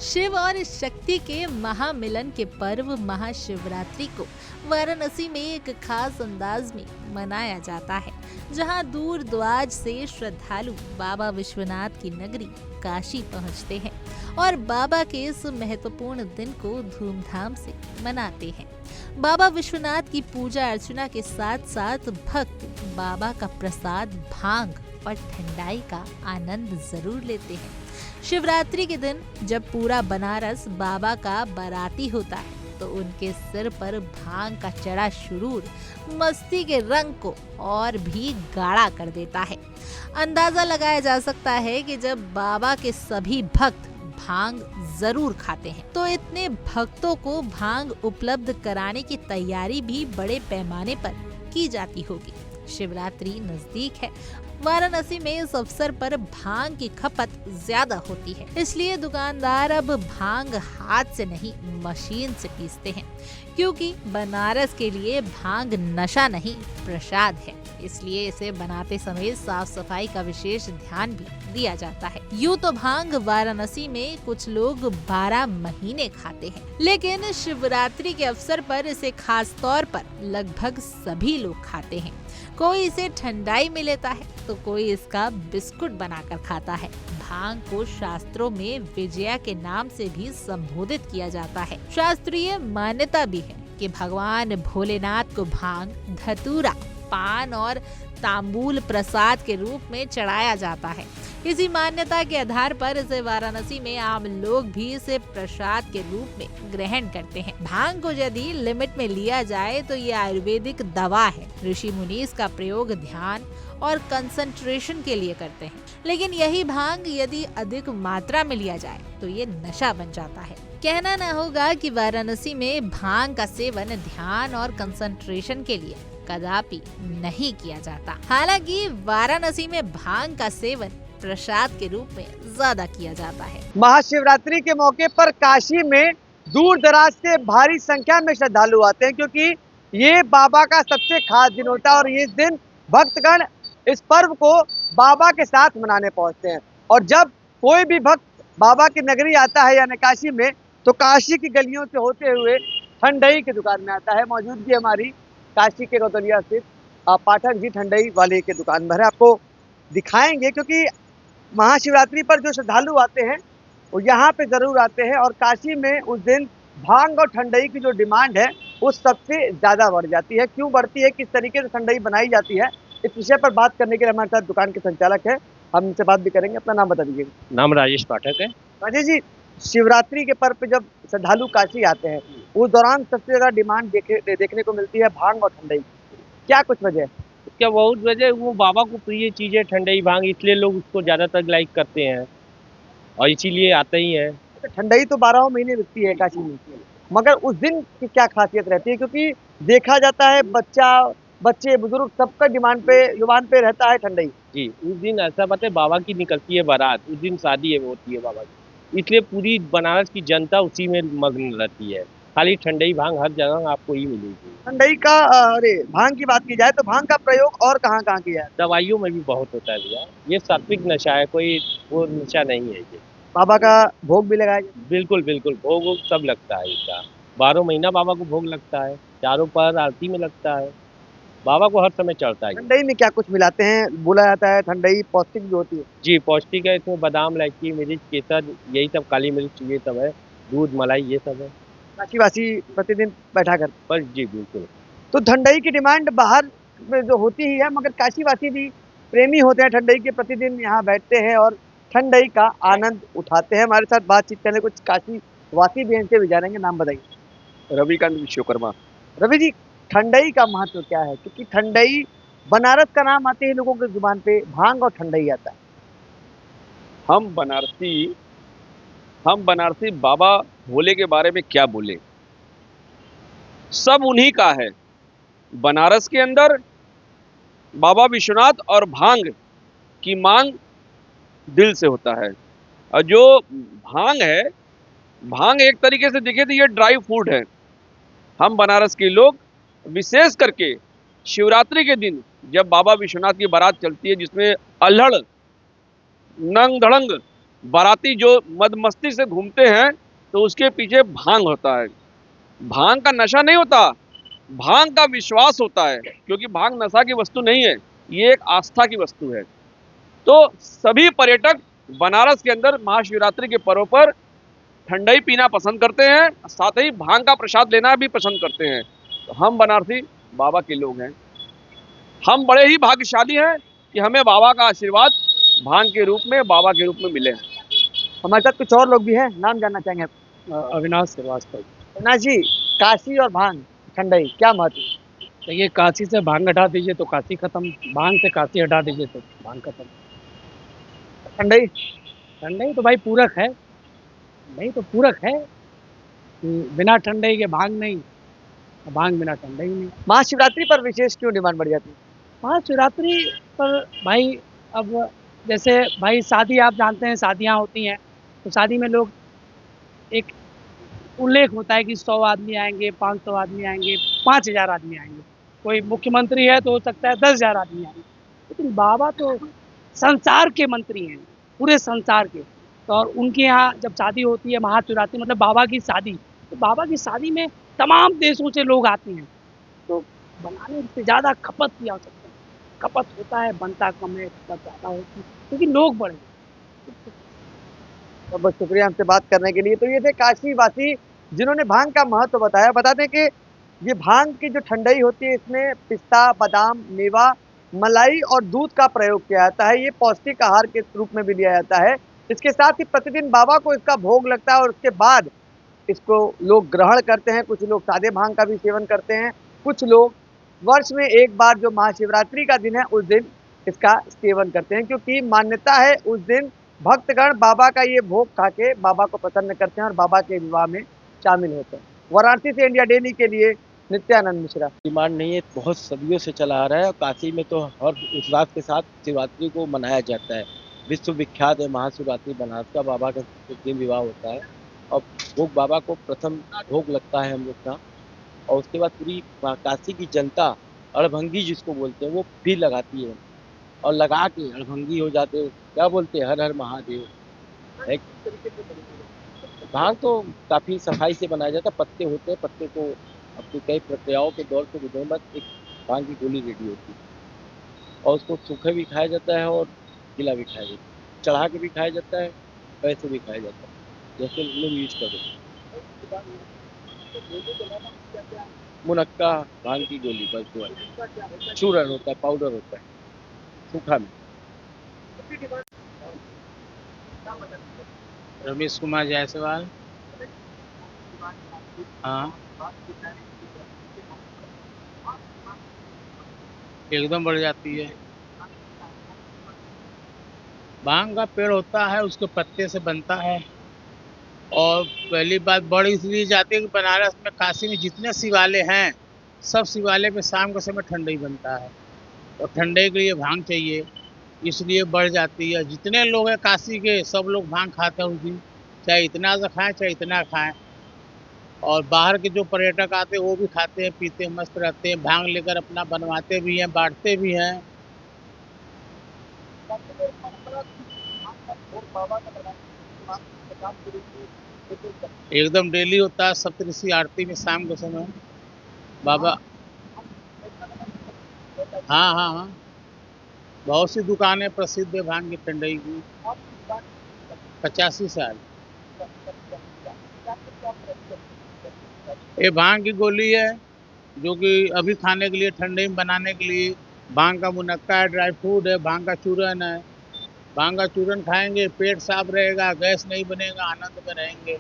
शिव और शक्ति के महामिलन के पर्व महाशिवरात्रि को वाराणसी में एक खास अंदाज में मनाया जाता है, जहां दूर दराज से श्रद्धालु बाबा विश्वनाथ की नगरी काशी पहुंचते हैं और बाबा के इस महत्वपूर्ण दिन को धूमधाम से मनाते हैं। बाबा विश्वनाथ की पूजा अर्चना के साथ साथ भक्त बाबा का प्रसाद भांग और ठंडाई का आनंद जरूर लेते हैं। शिवरात्रि के दिन जब पूरा बनारस बाबा का बाराती होता है तो उनके सिर पर भांग का चढ़ा शुरूर मस्ती के रंग को और भी गाढ़ा कर देता है। अंदाजा लगाया जा सकता है कि जब बाबा के सभी भक्त भांग जरूर खाते हैं तो इतने भक्तों को भांग उपलब्ध कराने की तैयारी भी बड़े पैमाने पर की जाती होगी। शिवरात्रि नजदीक है। वाराणसी में इस अवसर पर भांग की खपत ज्यादा होती है, इसलिए दुकानदार अब भांग हाथ से नहीं मशीन से पीसते हैं, क्योंकि बनारस के लिए भांग नशा नहीं प्रसाद है। इसलिए इसे बनाते समय साफ सफाई का विशेष ध्यान भी दिया जाता है। यूँ तो भांग वाराणसी में कुछ लोग 12 महीने खाते हैं, लेकिन शिवरात्रि के अवसर पर इसे खास तौर पर लगभग सभी लोग खाते हैं। कोई इसे ठंडाई में लेता है तो कोई इसका बिस्कुट बनाकर खाता है। भांग को शास्त्रों में विजया के नाम से भी संबोधित किया जाता है। शास्त्रीय मान्यता भी है कि भगवान भोलेनाथ को भांग, धतूरा, पान और तांबूल प्रसाद के रूप में चढ़ाया जाता है। इसी मान्यता के आधार पर इसे वाराणसी में आम लोग भी इसे प्रसाद के रूप में ग्रहण करते हैं। भांग को यदि लिमिट में लिया जाए तो ये आयुर्वेदिक दवा है। ऋषि मुनि इसका प्रयोग ध्यान और कंसंट्रेशन के लिए करते हैं, लेकिन यही भांग यदि अधिक मात्रा में लिया जाए तो ये नशा बन जाता है। कहना न होगा कि वाराणसी में भांग का सेवन ध्यान और कंसंट्रेशन के लिए कदापि नहीं किया जाता। हालांकि वाराणसी में भांग का सेवन प्रसाद के रूप में ज्यादा किया जाता है। महाशिवरात्रि के मौके पर काशी में दूर दराज से भारी संख्या में श्रद्धालु आते हैं, क्योंकि ये बाबा का सबसे खास दिन होता है और ये दिन भक्तगण इस पर्व को बाबा के साथ मनाने पहुंचते हैं। और जब कोई भी भक्त बाबा की नगरी आता है यानी काशी में, तो काशी की गलियों से होते हुए ठंडई की दुकान में आता है। मौजूदगी हमारी काशी के रौतलिया स्थित पाठक जी ठंडई वाले के दुकान पर है। आपको दिखाएंगे, क्योंकि महाशिवरात्रि पर जो श्रद्धालु आते हैं वो यहाँ पे जरूर आते हैं और काशी में उस दिन भांग और ठंडई की जो डिमांड है वो सबसे ज्यादा बढ़ जाती है। क्यों बढ़ती है, किस तरीके से ठंडई बनाई जाती है, इस विषय पर बात करने के लिए हमारे साथ दुकान के संचालक है, हम इनसे बात भी करेंगे। अपना नाम बता दीजिए। नाम राजेश पाठक है। राजेश जी, शिवरात्रि के पर्व पे जब श्रद्धालु काशी आते हैं उस दौरान सबसे ज्यादा डिमांड देखने को मिलती है भांग और ठंडई, क्या कुछ वजह है? क्या बहुत वजह, वो बाबा को प्रिय चीज है ठंडई भांग, इसलिए लोग उसको ज्यादातर लाइक करते हैं और इसीलिए आते ही हैं। ठंडई तो 12 महीने बिकती है काशी में, मगर उस दिन की क्या खासियत रहती है? क्योंकि देखा जाता है बच्चे बुजुर्ग सबका डिमांड पे जुबान पे रहता है ठंडई। जी, उस दिन ऐसा बात है, बाबा की निकलती है बारात, उस दिन शादी है होती है बाबा की, इसलिए पूरी बनारस की जनता उसी में मग्न रहती है। खाली ठंडई भांग हर जगह आपको ही मिलेगी। ठंडई का अरे भांग की बात की जाए तो भांग का प्रयोग और कहाँ कहाँ किया है? दवाइयों में भी बहुत होता है भैया, ये सात्विक नशा है, कोई वो नशा नहीं है ये। बाबा का भोग भी लगाया जाए? बिल्कुल बिल्कुल, भोग वोग सब लगता है इसका। 12 महीना बाबा को भोग लगता है, चारों पर आरती में लगता है, बाबा को हर समय चढ़ता है। ठंडई में क्या कुछ मिलाते हैं? बोला जाता है ठंडई पौष्टिक भी होती है। जी पौष्टिक है, इसमें बादाम, इलायची, मिर्च, केसर, यही सब, काली मिर्च, ये सब है, दूध, मलाई, ये सब है। काशीवासी प्रतिदिन बैठा कर बस जी बिल्कुल। तो ठंडई की डिमांड बाहर में जो होती ही है, मगर काशीवासी भी प्रेमी होते हैं ठंडई के, प्रतिदिन यहाँ बैठते हैं और ठंडई का आनंद उठाते हैं। हमारे साथ बातचीत करने कुछ काशीवासी भी इनसे भी जानेंगे। नाम बताइए। रविकांत विश्वकर्मा। रवि जी, ठंडई का महत्व क्या है? क्योंकि ठंडई बनारस का नाम आते ही लोगों की जुबान पे भांग और ठंडई आता है। हम बनारसी बाबा भोले के बारे में क्या बोले, सब उन्हीं का है। बनारस के अंदर बाबा विश्वनाथ और भांग की मांग दिल से होता है। और जो भांग है, भांग एक तरीके से देखे तो ये ड्राई फ्रूट है। हम बनारस के लोग विशेष करके शिवरात्रि के दिन जब बाबा विश्वनाथ की बारात चलती है, जिसमें अल्हड़, नंग धड़ंग बाराती जो मदमस्ती से घूमते हैं तो उसके पीछे भांग होता है। भांग का नशा नहीं होता, भांग का विश्वास होता है, क्योंकि भांग नशा की वस्तु नहीं है, ये एक आस्था की वस्तु है। तो सभी पर्यटक बनारस के अंदर महाशिवरात्रि के पर्व पर ठंडाई पीना पसंद करते हैं, साथ ही भांग का प्रसाद लेना भी पसंद करते हैं। तो हम बनारसी बाबा के लोग हैं, हम बड़े ही भाग्यशाली हैं कि हमें बाबा का आशीर्वाद भांग के रूप में, बाबा के रूप में मिले हैं। हमारे साथ कुछ और लोग भी हैं, नाम जानना चाहेंगे आप? अविनाश श्रीवास्तव। अविनाश जी, काशी और भांग ठंडाई क्या महत्व है? देखिए, काशी से भांग हटा दीजिए तो काशी खत्म, भांग से काशी हटा दीजिए तो भांग खत्म। ठंडाई ठंडाई तो भाई पूरक है, नहीं तो पूरक है कि बिना ठंडाई के भांग नहीं, भांग बिना ठंडाई नहीं। महाशिवरात्रि पर विशेष क्यों डिमांड बढ़ जाती है? महाशिवरात्रि पर भाई, अब जैसे भाई शादी आप जानते हैं, शादियाँ होती हैं तो शादी में लोग एक उल्लेख होता है कि 100 आदमी आएंगे, 500 आदमी आएंगे, 5000 आदमी आएंगे। कोई मुख्यमंत्री है तो हो सकता है 10,000 आदमी आएंगे, लेकिन बाबा तो संसार के मंत्री हैं, पूरे संसार के। तो और उनके यहाँ जब शादी होती है, महाशिवरात्रि मतलब बाबा की शादी, तो बाबा की शादी में तमाम देशों से लोग आते हैं, तो बनाने से ज़्यादा खपत की आवश्यकता है। खपत होता है, बनता कम है, खपत ज़्यादा होती है, क्योंकि लोग बड़े हैं। बहुत बहुत शुक्रिया हमसे बात करने के लिए। तो ये थे काशी वासी जिन्होंने भांग का महत्व बताया। बता दें कि ये भांग की जो ठंडाई होती है, इसमें पिस्ता, बादाम, मेवा, मलाई और दूध का प्रयोग किया जाता है। ये पौष्टिक आहार के रूप में भी लिया जाता है। इसके साथ ही प्रतिदिन बाबा को इसका भोग लगता है और उसके बाद इसको लोग ग्रहण करते हैं। कुछ लोग सादे भांग का भी सेवन करते हैं, कुछ लोग वर्ष में एक बार जो महाशिवरात्रि का दिन है उस दिन इसका सेवन करते हैं, क्योंकि मान्यता है उस दिन भक्तगण बाबा का ये भोग खा के बाबा को प्रसन्न करते हैं और बाबा के विवाह में शामिल होते हैं। वाराणसी से इंडिया डेली के लिए नित्यानंद मिश्रा। डिमांड नहीं है, बहुत सदियों से चला आ रहा है और काशी में तो हर उत्साह के साथ शिवरात्रि को मनाया जाता है। विश्व विख्यात है महाशिवरात्रि, बनारस का बाबा का उस दिन विवाह होता है और भोग बाबा को प्रथम भोग लगता है हम लोग का, और उसके बाद पूरी काशी की जनता अड़भंगी जिसको बोलते हैं वो भी लगाती है और लगा के अड़भंगी हो जाते, क्या बोलते हैं, हर हर महादेव। भांग तो काफ़ी सफाई से बनाया जाता है, पत्ते होते हैं, पत्ते को अपनी कई प्रक्रियाओं के दौर से गुजरने बाद एक भांग की गोली रेडी होती है और उसको सूखे भी खाया जाता है और गीला भी खाया जाता है, चढ़ा के भी खाया जाता है, वैसे भी खाया जाता है, जैसे लोग यूज करते हैं। मुनक्का भांग की गोली, बस वो है, चूरन होता है, पाउडर होता है सूखा में। रमेश कुमार जायसवाल। हाँ, एकदम बढ़ जाती है। भांग का पेड़ होता है, उसके पत्ते से बनता है। और पहली बात बढ़ इसलिए जाती है कि बनारस में, काशी में जितने शिवालय हैं, सब शिवालय पे शाम के समय ठंडाई बनता है और ठंडाई के लिए भांग चाहिए, इसलिए बढ़ जाती है। जितने लोग हैं काशी के, सब लोग भांग खाते हैं उस दिन, चाहे इतना सा खाएं चाहे इतना खाएं। और बाहर के जो पर्यटक आते हैं वो भी खाते हैं, पीते हैं, मस्त रहते हैं, भांग लेकर अपना बनवाते भी हैं, बांटते भी हैं। एकदम डेली होता है सप्तऋषि आरती में शाम के समय बाबा। हाँ हाँ हाँ, बहुत सी दुकानें प्रसिद्ध है भांग की ठंडाई की। 85 साल। ये भांग की गोली है जो कि अभी खाने के लिए, ठंडे में बनाने के लिए। भांग का मुनक्का है, ड्राई फ्रूट है, भांग का चूरन है। भांग का चूरन खाएंगे पेट साफ रहेगा, गैस नहीं बनेगा, आनंद में रहेंगे।